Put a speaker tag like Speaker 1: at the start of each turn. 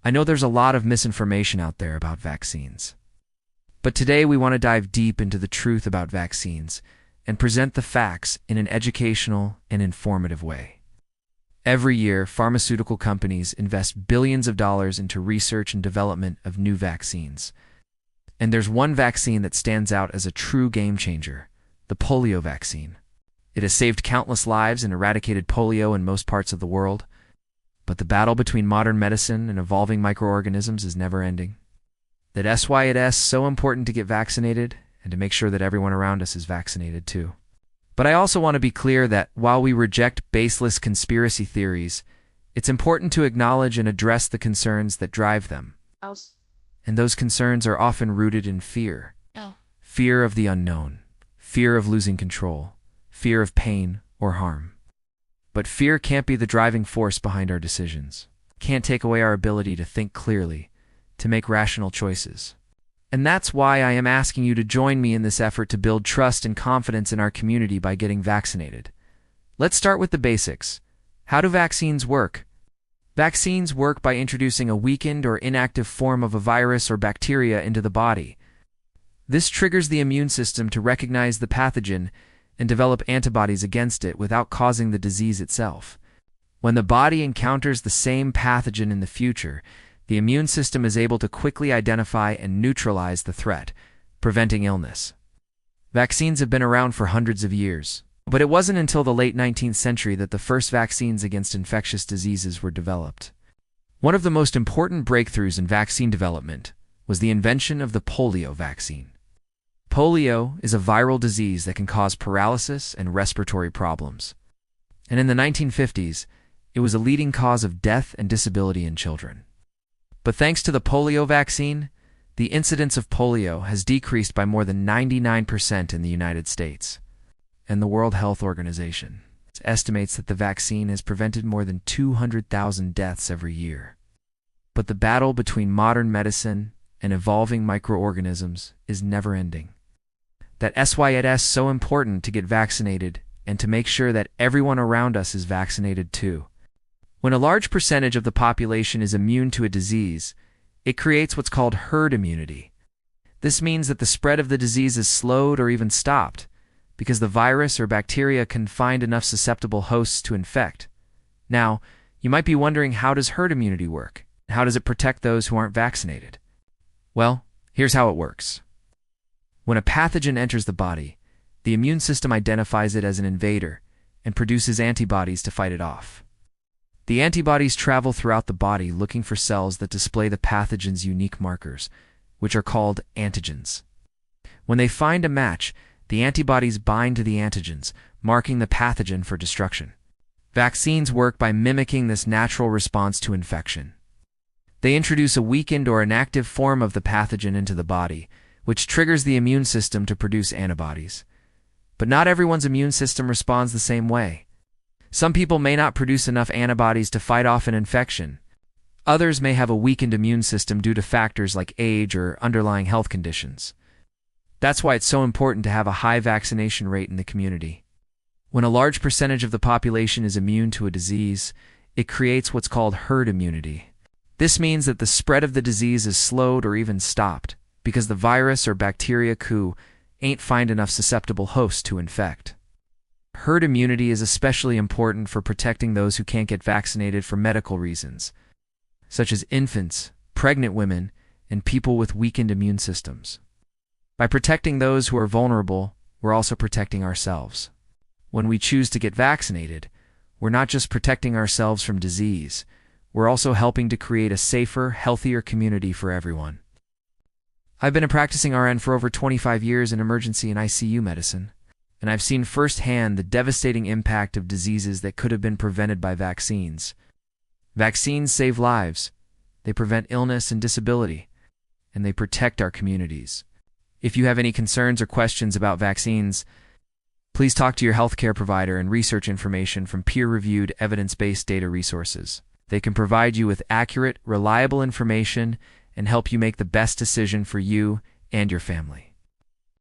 Speaker 1: I know there's a lot of misinformation out there about vaccines. But today we want to dive deep into the truth about vaccines and present the facts in an educational and informative way. Every year, pharmaceutical companies invest billions of dollars into research and development of new vaccines. And there's one vaccine that stands out as a true game changer: the polio vaccine. It has saved countless lives and eradicated polio in most parts of the world. But the battle between modern medicine and evolving microorganisms is never ending. That's why it's so important to get vaccinated and to make sure that everyone around us is vaccinated too. But I also want to be clear that while we reject baseless conspiracy theories, it's important to acknowledge and address the concerns that drive them. And those concerns are often rooted in fear. Fear of the unknown, fear of losing control, fear of pain or harm. But fear can't be the driving force behind our decisions. It can't take away our ability to think clearly, to make rational choices. And that's why I am asking you to join me in this effort to build trust and confidence in our community by getting vaccinated. Let's start with the basics. How do vaccines work? Vaccines work by introducing a weakened or inactive form of a virus or bacteria into the body. This triggers the immune system to recognize the pathogen and develop antibodies against it without causing the disease itself. When the body encounters the same pathogen in the future, the immune system is able to quickly identify and neutralize the threat, preventing illness. Vaccines have been around for hundreds of years, but it wasn't until the late 19th century that the first vaccines against infectious diseases were developed. One of the most important breakthroughs in vaccine development was the invention of the polio vaccine. Polio is a viral disease that can cause paralysis and respiratory problems. And in the 1950s, it was a leading cause of death and disability in children. But thanks to the polio vaccine, the incidence of polio has decreased by more than 99% in the United States. And the World Health Organization estimates that the vaccine has prevented more than 200,000 deaths every year. But the battle between modern medicine and evolving microorganisms is never ending. That's why it's so important to get vaccinated and to make sure that everyone around us is vaccinated too. When a large percentage of the population is immune to a disease, it creates what's called herd immunity. This means that the spread of the disease is slowed or even stopped, because the virus or bacteria can find enough susceptible hosts to infect. Now, you might be wondering, how does herd immunity work? How does it protect those who aren't vaccinated? Well, here's how it works. When a pathogen enters the body, the immune system identifies it as an invader and produces antibodies to fight it off. The antibodies travel throughout the body looking for cells that display the pathogen's unique markers, which are called antigens. When they find a match, the antibodies bind to the antigens, marking the pathogen for destruction. Vaccines work by mimicking this natural response to infection. They introduce a weakened or inactive form of the pathogen into the body, which triggers the immune system to produce antibodies. But not everyone's immune system responds the same way. Some people may not produce enough antibodies to fight off an infection. Others may have a weakened immune system due to factors like age or underlying health conditions. That's why it's so important to have a high vaccination rate in the community. When a large percentage of the population is immune to a disease, it creates what's called herd immunity. This means that the spread of the disease is slowed or even stopped, because the virus or bacteria ain't find enough susceptible hosts to infect. Herd immunity is especially important for protecting those who can't get vaccinated for medical reasons, such as infants, pregnant women, and people with weakened immune systems. By protecting those who are vulnerable, we're also protecting ourselves. When we choose to get vaccinated, we're not just protecting ourselves from disease, we're also helping to create a safer, healthier community for everyone. I've been a practicing RN for over 25 years in emergency and ICU medicine, and I've seen firsthand the devastating impact of diseases that could have been prevented by vaccines. Vaccines save lives, they prevent illness and disability, and they protect our communities. If you have any concerns or questions about vaccines, please talk to your healthcare provider and research information from peer-reviewed, evidence-based data resources. They can provide you with accurate, reliable information and help you make the best decision for you and your family.